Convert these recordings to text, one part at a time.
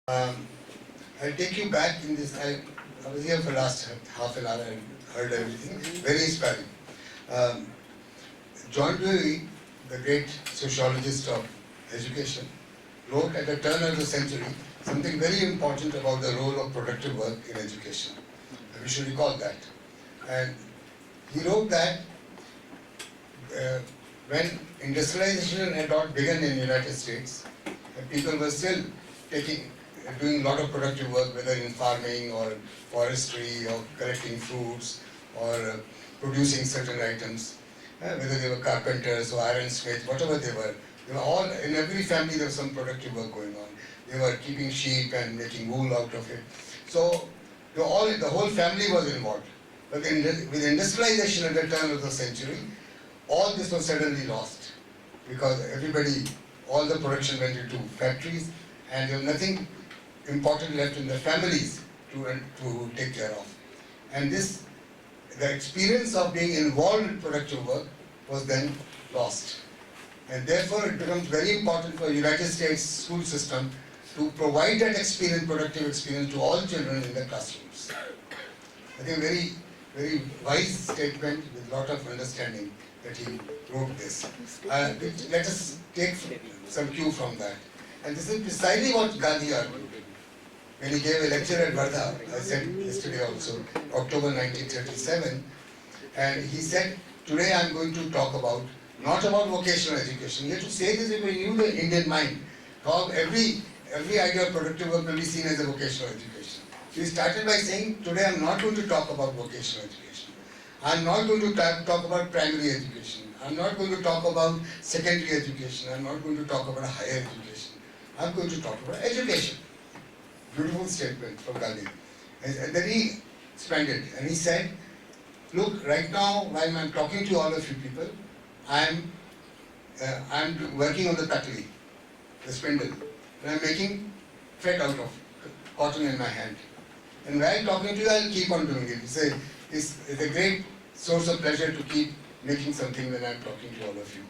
I'll take you back in this. I was here for the last half an hour and heard everything. Very inspiring. John Dewey, the great sociologist of education, wrote at the turn of the century something very important about the role of productive work in education. We should recall that. And he wrote that when industrialization had not begun in the United States, people were still doing a lot of productive work, whether in farming or forestry or collecting fruits or producing certain items, whether they were carpenters or ironsmiths, whatever they were. They were all, in every family there was some productive work going on. They were keeping sheep and making wool out of it. So the whole family was involved. But with industrialization at the turn of the century, all this was suddenly lost because all the production went into factories and there was nothing important left in the families to take care of. And the experience of being involved in productive work was then lost. And therefore it becomes very important for the United States school system to provide that experience, productive experience to all children in the classrooms. I think very, very wise statement with a lot of understanding that he wrote this. Let us take some cue from that. And this is precisely what Gandhi argued. When he gave a lecture at Wardha, I said yesterday also, October 1937, and he said, today I am going to talk not about vocational education. He had to say this because he knew the Indian mind. How every idea of productive work will be seen as a vocational education. So he started by saying, today I am not going to talk about vocational education. I am not going to talk about primary education. I am not going to talk about secondary education. I am not going to talk about higher education. I am going to talk about education. Beautiful statement from Gandhi. And then he expanded and he said, look, right now while I am talking to all of you people, I am working on the cutlery, the spindle, and I am making thread out of cotton in my hand. And while talking to you, I will keep on doing it. It's a great source of pleasure to keep making something when I am talking to all of you.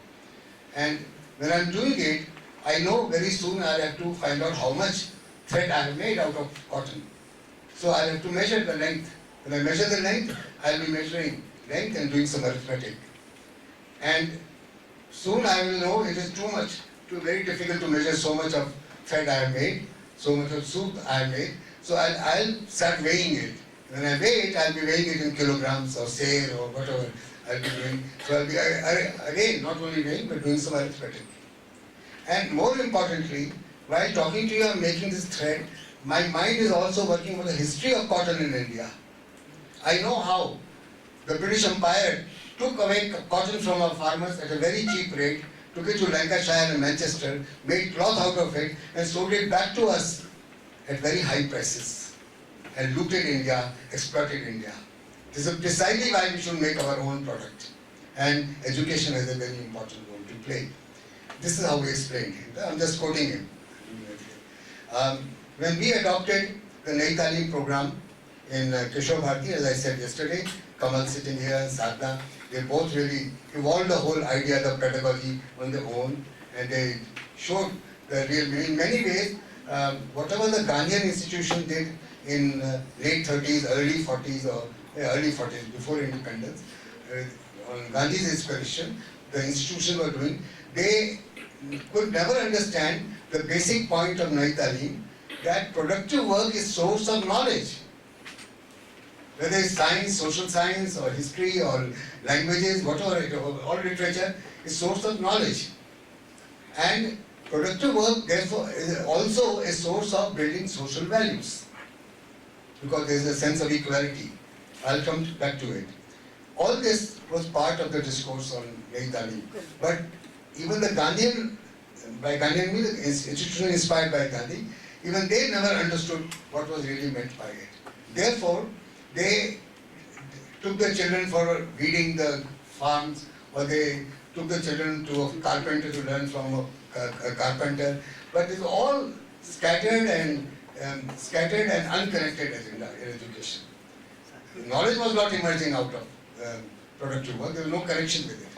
And when I am doing it, I know very soon I will have to find out how much thread I have made out of cotton. So I will have to measure the length. When I measure the length, I will be measuring length and doing some arithmetic. And soon I will know it is very difficult to measure so much of thread I have made, so much of soup I have made. So I'll start weighing it. When I weigh it, I'll be weighing it in kilograms or say or whatever I'll be doing. So I'll be again not only weighing but doing some arithmetic. And more importantly, while talking to you, I'm making this thread. My mind is also working on the history of cotton in India. I know how the British Empire took away cotton from our farmers at a very cheap rate, took it to Lancashire and Manchester, made cloth out of it, and sold it back to us at very high prices, and looted India, exploited India. This is precisely why we should make our own product. And education has a very important role to play. This is how we explained it. I'm just quoting him. When we adopted the Nai Talim program in Kishore Bharati, as I said yesterday, Kamal sitting here and Sadhna, they both really evolved the whole idea of pedagogy on their own, and they showed the real meaning. In many ways, whatever the Gandhian institution did in late 30s, early 40s, before independence, on Gandhi's inspiration, the institution were doing, they could never understand the basic point of Nai Talim, that productive work is source of knowledge. Whether it's science, social science, or history, or languages, whatever it is, all literature is source of knowledge. And productive work, therefore, is also a source of building social values. Because there is a sense of equality. I'll come back to it. All this was part of the discourse on Nai Talim. But even the Gandhian, by Gandhian means the institution inspired by Gandhi, even they never understood what was really meant by it. Therefore, they took the children for weeding the farms, or they took the children to a carpenter to learn from a carpenter. But it's all scattered and unconnected agenda in education. Knowledge was not emerging out of productive work. There was no connection with it.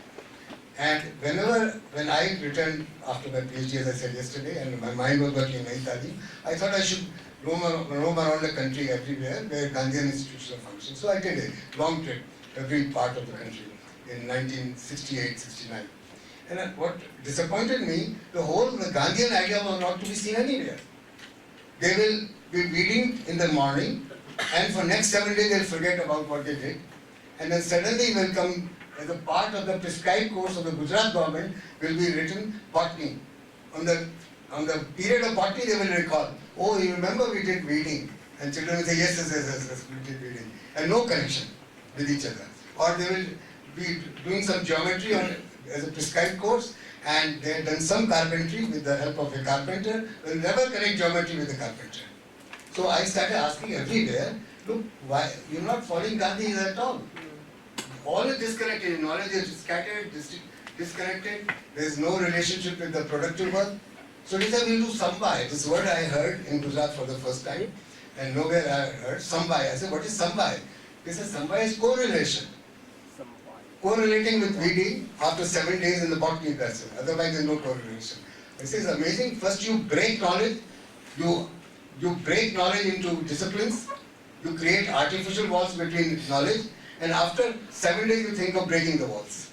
And when I returned after my PhD, as I said yesterday, and my mind was working in Naitali, I thought I should roam around the country everywhere where Gandhian institutions are functioning. So I did a long trip, every part of the country in 1968-69. And what disappointed me, the Gandhian idea was not to be seen anywhere. They will be reading in the morning, and for next 7 days they'll forget about what they did. And then suddenly will come, as a part of the prescribed course of the Gujarat government, will be written botany. On the period of botany they will recall, oh, you remember we did reading. And children will say, yes, we did reading. And no connection with each other. Or they will be doing some geometry as a prescribed course, and they have done some carpentry with the help of a carpenter, will never connect geometry with the carpenter. So I started asking everywhere, look, why you're not following Gandhi at all? All is disconnected, knowledge is scattered, disconnected, there is no relationship with the productive work. So they said we'll do Sambai. This word I heard in Gujarat for the first time, and nowhere I heard Sambai. I said, what is Sambai? They said Sambai is correlation. Correlating with reading after 7 days in the botany lesson. Otherwise there is no correlation. This is amazing. First you break knowledge, you break knowledge into disciplines, you create artificial walls between knowledge, and after 7 days you think of breaking the walls.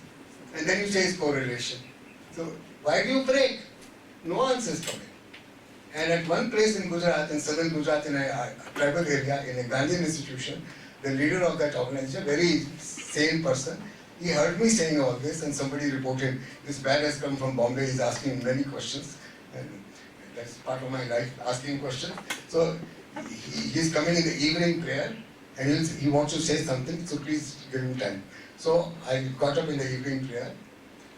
And then you say it's correlation. So why do you break? No answers coming. And at one place in Gujarat, in southern Gujarat, in a tribal area, in a Gandhian institution, the leader of that organization, very sane person, he heard me saying all this, and somebody reported, this man has come from Bombay, he's asking many questions, and that's part of my life, asking questions. So he's coming in the evening prayer, and he wants to say something, so please give him time. So I got up in the evening prayer,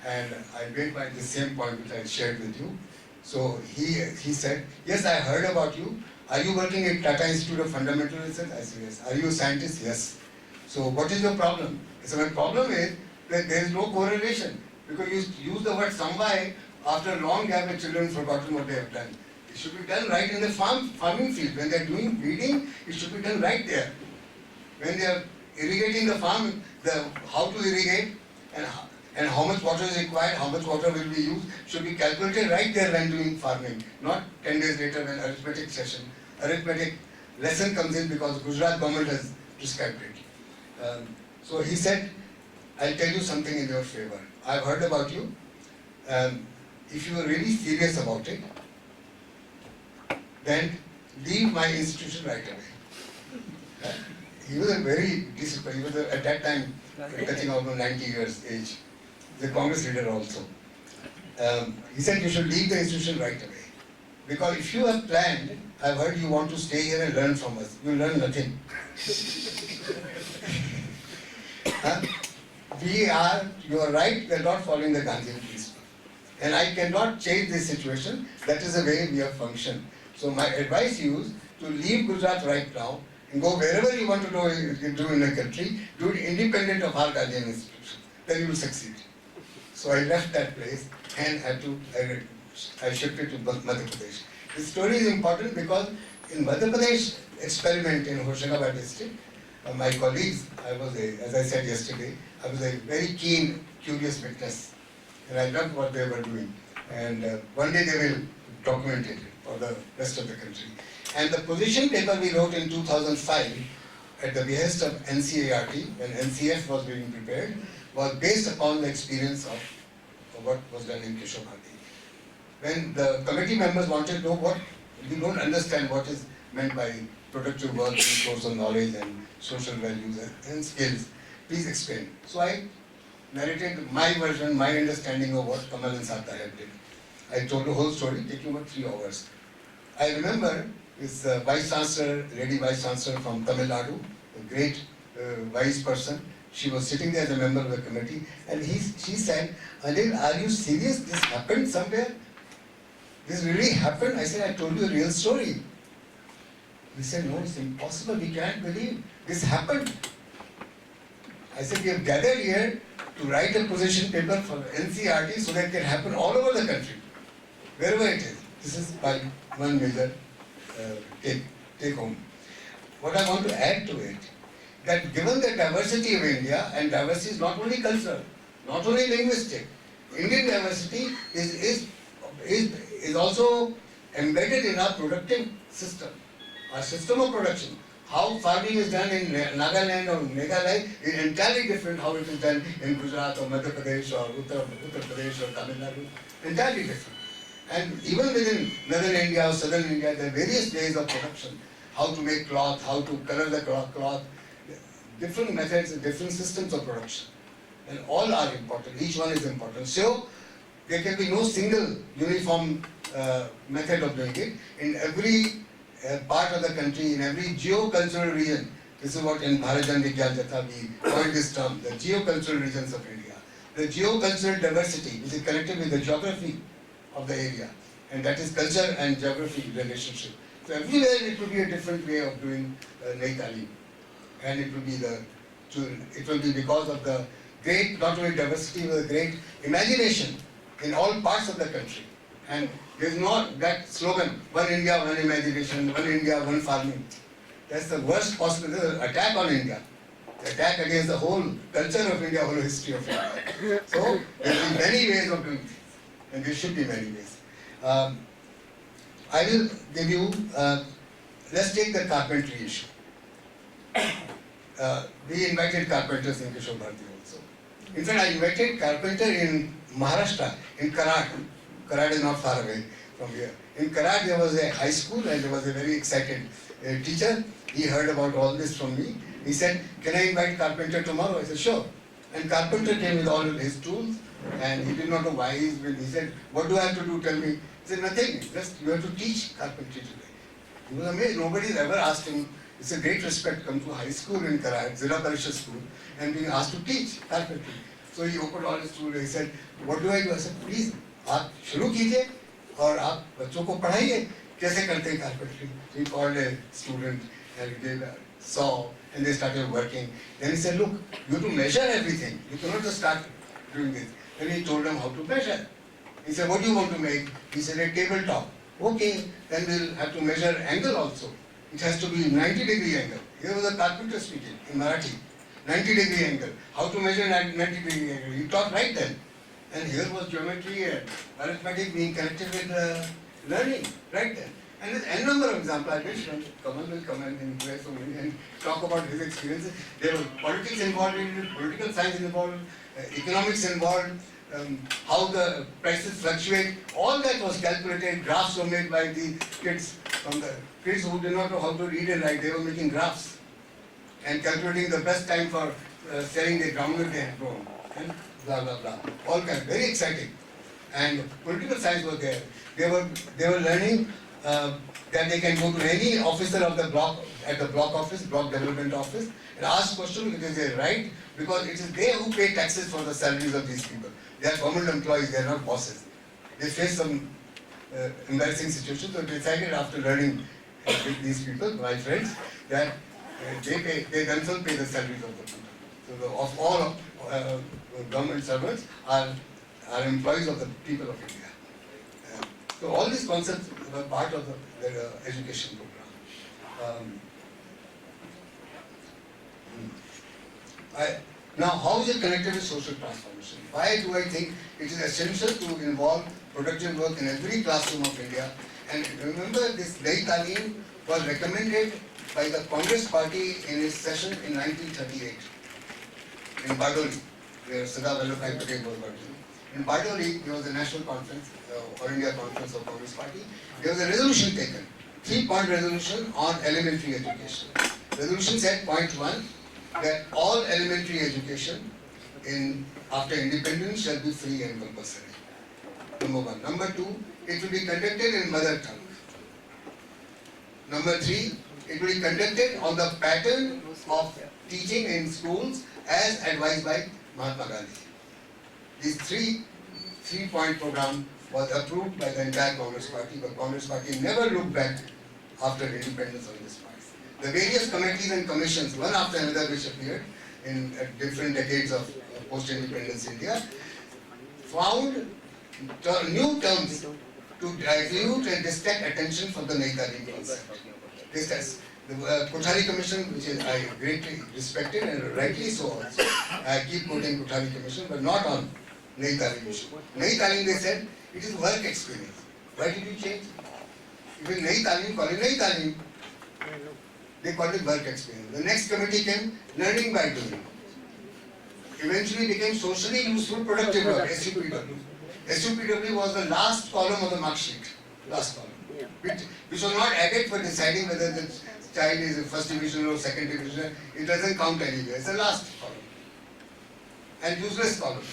and I made the same point which I shared with you. So he said, yes, I heard about you. Are you working at Tata Institute of Fundamental Research? I said, yes. Are you a scientist? Yes. So what is your problem? So my problem is that there is no correlation, because you use the word Sambai after a long gap and children have forgotten what they have done. It should be done right in the farming field. When they are doing weeding, it should be done right there. When they are irrigating the farm, how to irrigate and how much water is required, how much water will be used, should be calculated right there when doing farming, not 10 days later when arithmetic lesson comes in because Gujarat government has prescribed it. So he said, I'll tell you something in your favor. I've heard about you. If you are really serious about it, then leave my institution right away. He was a very disciplined, he was at that time touching almost 90 years age. The Congress leader also. He said you should leave the institution right away. Because if you have planned, I've heard you want to stay here and learn from us. You'll learn nothing. You are right, we are not following the Gandhian principle. And I cannot change this situation. That is the way we have functioned. So my advice to you is to leave Gujarat right now and go wherever you want to do in the country, do it independent of our Gandhian institution. Then you will succeed. So I left that place and I shifted to Madhya Pradesh. This story is important because in Madhya Pradesh experiment in Hoshangabad district, my colleagues, as I said yesterday, I was a very keen, curious witness, and I loved what they were doing. And one day they will document it for the rest of the country. And the position paper we wrote in 2005 at the behest of NCART, when NCF was being prepared, was based upon the experience of what was done in Kishore Gandhi. When the committee members wanted to know what, we don't understand what is meant by productive work and source of knowledge and social values and skills, please explain. So I narrated my version, my understanding of what Kamal and Sata did. I told the whole story, taking about 3 hours. I remember this Vice Chancellor, Lady Vice Chancellor from Tamil Nadu, a great wise person. She was sitting there as a member of the committee, and she said, Anil, are you serious? This happened somewhere? This really happened? I said, I told you a real story. He said, no, it's impossible. We can't believe this happened. I said, we have gathered here to write a position paper for NCRT so that it can happen all over the country, wherever it is. This is my one major take home. What I want to add to it, that given the diversity of India, and diversity is not only cultural, not only linguistic, Indian diversity is also embedded in our productive system, our system of production. How farming is done in Nagaland or Meghalaya is entirely different how it is done in Gujarat or Madhya Pradesh or Uttar Pradesh or Tamil Nadu. Entirely different. And even within northern India or southern India, there are various ways of production. How to make cloth, how to color the cloth, different methods and different systems of production. And all are important, each one is important. So, there can be no single uniform method of doing it. In every part of the country, in every geocultural region, this is what in Bharajan Vigyan Jatha we coined this term, the geocultural regions of India. The geocultural diversity, which is connected with the geography of the area, and that is culture and geography relationship. So everywhere it will be a different way of doing Nai Talim, and it will be because of the great, not only diversity, but the great imagination in all parts of the country. And there is not that slogan, one India, one imagination, one India, one farming. That's the worst possible attack on India. The attack against the whole culture of India, whole history of India. So there will be many ways of doing things, and there should be many ways. I will give you, let's take the carpentry issue. We invited carpenters in Kishore Bharti also. In fact, I invited carpenter in Maharashtra, in Karad. Karad is not far away from here. In Karad there was a high school and there was a very excited teacher. He heard about all this from me. He said, can I invite carpenter tomorrow? I said, sure. And carpenter came with all his tools and he did not know why he said, what do I have to do? Tell me. He said, nothing. Just you have to teach carpentry today. He was amazed. Nobody's ever asked him. It's a great respect come to high school in Karad, Zilla Parishad school, and being asked to teach carpentry. So he opened all his tools. He said, what do I do? I said, please, आप शुरू कीजिए और आप बच्चों को पढ़ाइए कैसे करते हैं carpentry. He called a student and they saw and they started working. Then he said, look, you have to measure everything. You cannot just start doing this. Then he told them how to measure. He said, what do you want to make? He said, a tabletop. Okay, then we'll have to measure angle also. It has to be 90-degree angle. Here was a carpenter speaking in Marathi. 90-degree angle. How to measure 90-degree angle? He taught right then. And here was geometry and arithmetic being connected with learning right then. And there's n number of examples. I wish Kamal will come and play so many and talk about his experiences. There was politics involved in it, political science involved, economics involved, how the prices fluctuate. All that was calculated. Graphs were made by the kids, from the kids who did not know how to read and write. They were making graphs and calculating the best time for selling the groundnut they had grown. And blah blah blah. All kinds, very exciting. And political science was there. They were learning that they can go to any officer of the block at the block office, block development office, and ask questions because they are right, because it is they who pay taxes for the salaries of these people. They are government employees, they are not bosses. They face some embarrassing situations, so they decided after learning with these people, my friends, that they themselves pay the salaries of the people. So of all government servants are employees of the people of India. So all these concepts were part of the education program. Now, how is it connected with social transformation? Why do I think it is essential to involve productive work in every classroom of India? And remember, this Nai Talim was recommended by the Congress Party in its session in 1938 in Bardoli, where Sardar Vallabhbhai Patel was working. In Bardoli, there was a national conference, All India Conference of Congress Party. There was a resolution taken, 3-point resolution on elementary education. Resolution said, point 1, that all elementary education after independence shall be free and compulsory. Number 1. Number 2, it will be conducted in mother tongue. Number 3, it will be conducted on the pattern of teaching in schools as advised by Mahatma Gandhi. This 3-point program was approved by the entire Congress Party, but Congress Party never looked back after independence on this point. The various committees and commissions, one after another, which appeared in different decades of post-independence India, found new terms to dilute and distract attention from the Nai Talim concept. The Kothari Commission, which I greatly respected and rightly so also. I keep quoting Kothari Commission, but not on Nayi talim issue. Nayi talim, they said, it is work experience. Why did you change? If it's nayi talim, call it nayi talim. They called it work experience. The next committee came, learning by doing. Eventually became socially useful productive work, SUPW. SUPW was the last column of the mark sheet. Last column. Which was not added for deciding whether the child is a first division or second division. It doesn't count anywhere. It's the last column. And useless column.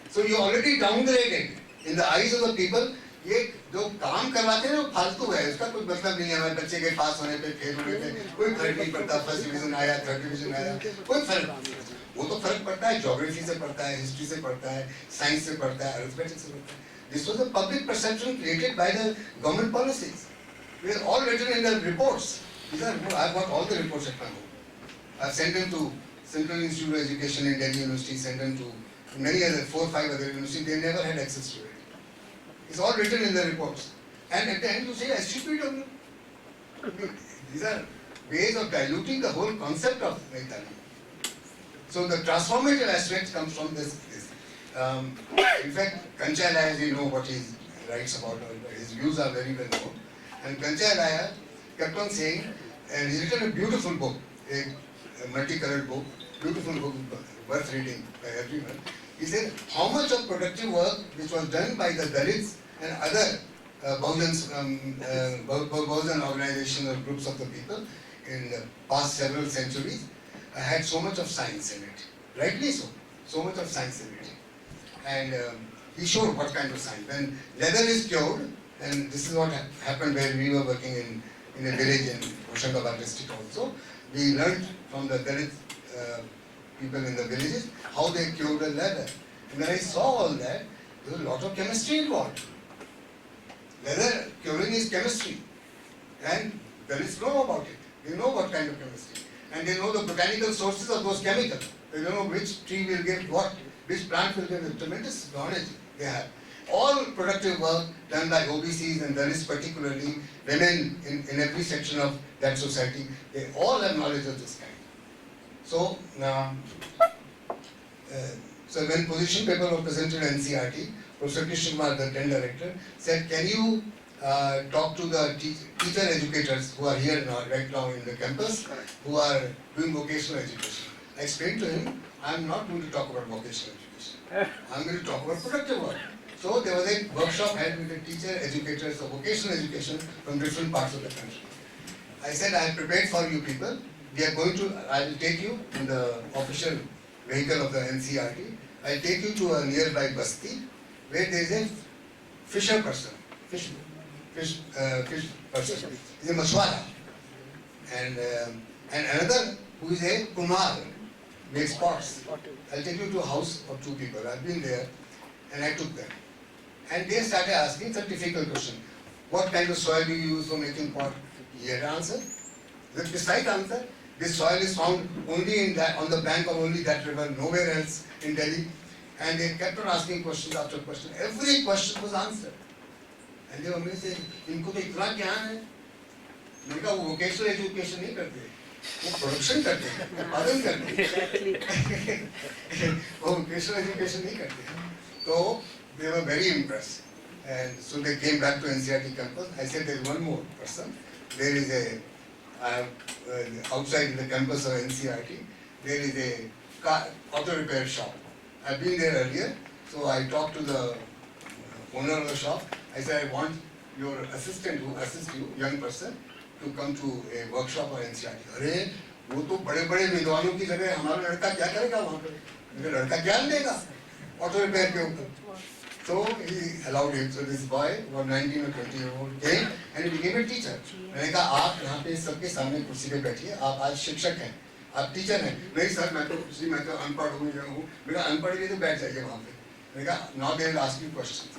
So you already downgraded in the eyes of the people. ये जो काम करवाते हैं वो फालतू है, उसका कोई मतलब नहीं है. हमारे बच्चे के पास होने पे फेल होने पे कोई फर्क नहीं पड़ता. फर्स्ट डिवीजन आया, थर्ड डिवीजन आया, कोई फर्क नहीं. वो तो फर्क पड़ता है ज्योग्राफी से पड़ता है, हिस्ट्री से पड़ता है, साइंस से पड़ता है, अरिथमेटिक से पड़ता है. This was a public perception created by the government policies. We are all written in the reports. These are, I've got all the reports at my home. I've sent them to Central Institute of Education in Delhi University, sent them to many other, 4 or 5 other universities. They never had access to it. It's all written in the reports. And at the end you say SUPW. These are ways of diluting the whole concept of Naitali. So the transformative aspect comes from this. In fact, Kanchai Laya, you know what he writes about, his views are very well known. And Kanchai Laya kept on saying, and he's written a beautiful book, a multicolored book, beautiful book, worth reading by everyone. He said, how much of productive work which was done by the Dalits and other Bahujan organizations or groups of the people in the past several centuries had so much of science in it. Rightly so. So much of science in it. And he showed what kind of science. When leather is cured, and this is what happened where we were working in a village in Hoshangabad district also, we learned from the Dalit people in the villages how they cured the leather. And when I saw all that, there was a lot of chemistry involved. Leather curing is chemistry. And Dalits know about it. They know what kind of chemistry. And they know the botanical sources of those chemicals. They don't know which tree will give what, which plant will give. Tremendous knowledge they have. All productive work done by OBCs and Dalits particularly, women in every section of that society, they all have knowledge of this kind. So, so when position paper was presented at NCRT, Professor Krishna Kumar, the then director, said, can you talk to the teacher educators who are here now, right now in the campus, who are doing vocational education. I explained to him, I am not going to talk about vocational education. I am going to talk about productive work. So there was a workshop held with the teacher educators of vocational education from different parts of the country. I said, I have prepared for you people. We are going to, I will take you in the official vehicle of the NCRT. I will take you to a nearby Basti, where there is a fisher person, fish person. He is a Machwara. And another who is a Kumar, makes pots. I'll take you to a house of 2 people. I've been there and I took them. And they started asking some difficult question. What kind of soil do you use for making pot? He had an answer. The precise answer. This soil is found only in that, on the bank of only that river, nowhere else in Delhi. And they kept on asking questions after question. Every question was answered. And they were saying, इनको तो इतना ज्ञान है. मैंने कहा वो vocational education नहीं करते, वो production करते हैं, उत्पादन करते हैं. वो vocational education नहीं करते. So they were very impressed. And so they came back to NCRT campus. I said, there is one more person. There is outside the campus of NCRT, there is a auto repair shop. I've been there earlier, so I talked to the owner of the shop. I said, I want your assistant who assists you, young person, to come to a workshop of NCRT. अरे वो तो बड़े-बड़े विद्वानों की जगह हमारा लड़का क्या करेगा वहाँ पे? मेरा लड़का ज्ञान देगा auto repair के ऊपर. So he allowed him. So this boy, about 19 or 20-year-old, came and he became a teacher. मैंने कहा आप यहाँ पे सबके सामने कुर्सी पे बैठिए. आप आज शिक्षक हैं, आप टीचर हैं. नहीं सर, मैं तो अनपढ़ हूँ. मेरा अनपढ़ भी तो बैठ जाइए वहाँ पे. मैंने कहा now they will ask you questions.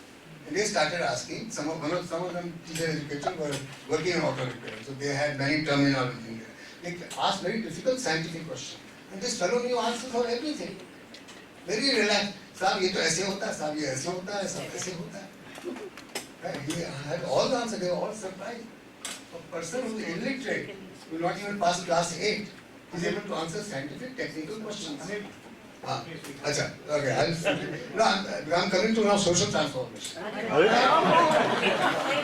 And they started asking. Some of them teacher educators were working on auto repair, so they had many terminology in there. They asked very difficult scientific questions, and this fellow knew answers for everything. Very relaxed. साहब ये तो ऐसे होता है, साहब ये ऐसे होता है, साहब ऐसे होता है. He had all the answers. They were all surprised. A person who is illiterate, who will not even pass class 8, is able to answer scientific, technical questions. Acha, okay. I'm coming to now social transformation.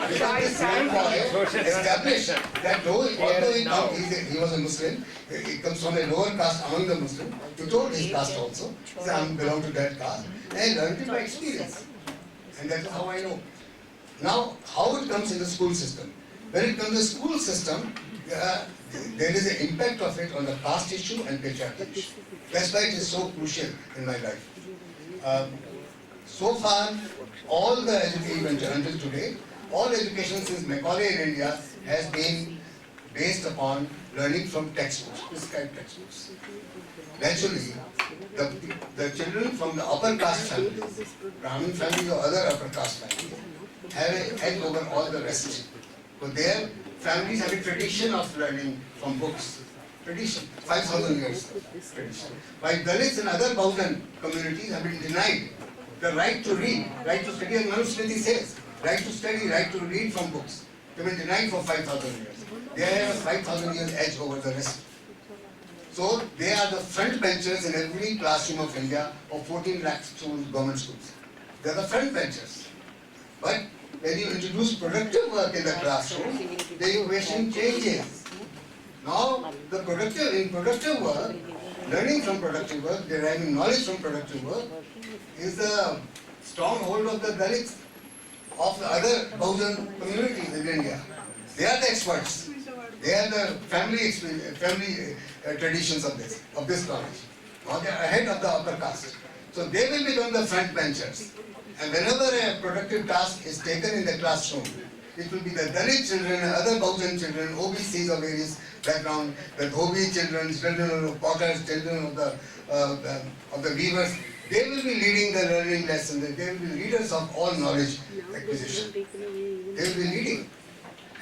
Because this young boy established that although he was a Muslim, he comes from a lower caste among the Muslims. He told his caste also, he said, I belong to that caste. And I learned it by experience. And that is how I know. Now, how it comes in the school system? When it comes to the school system, there is an impact of it on the caste issue and patriarchy issue. That's why it is so crucial in my life. So far, all the education until today, all education since Macaulay in India has been based upon learning from textbooks, prescribed textbooks. Naturally, the children from the upper caste families, Brahmin families or other upper caste families, have an edge over all the rest. So their families have a tradition of learning from books. Tradition, 5,000 years tradition. While Dalits and other Bahujan communities have been denied the right to read, right to study, as Manusmriti says, right to study, right to read from books. They've been denied for 5,000 years. They have a 5,000 years edge over the rest. So they are the front benchers in every classroom of India of 14 lakh schools, government schools. They are the front benchers. But when you introduce productive work in the classroom, the equation changes. Now, in productive work, learning from productive work, deriving knowledge from productive work, is the stronghold of the Dalits, of the other Bahujan communities in India. They are the experts. They are the family traditions of this knowledge. Now they are ahead of the upper caste. So they will become the front benchers. And whenever a productive task is taken in the classroom, it will be the Dalit children and other Bahujan children, OBCs of various background, the Dhobi children, children of potters, children of the weavers. They will be leading the learning lessons. They will be leaders of all knowledge acquisition. They will be leading.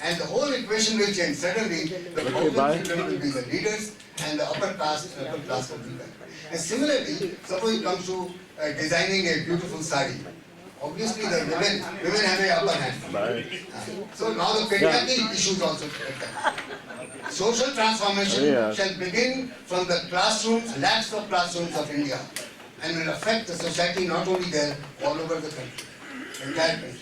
And the whole equation will change. Suddenly, the Bahujan children will be the leaders and the upper caste will be there. And similarly, suppose it comes to designing a beautiful sari. Obviously, the women have an upper hand. So now the patriarchy issues also come. Social transformation shall begin from the classrooms, lakhs of classrooms of India, and will affect the society not only there, all over the country, entire country.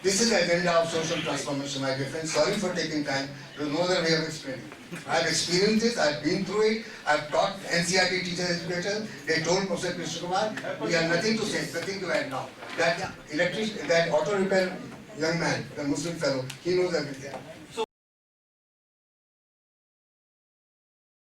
This is the agenda of social transformation, my dear friends. Sorry for taking time. There is no other way of explaining. I have experienced this, I have been through it, I have taught NCRT teachers, educators. They told Professor Krishna Kumar, we have nothing to say, nothing to add now. That auto repair young man, the Muslim fellow, he knows everything.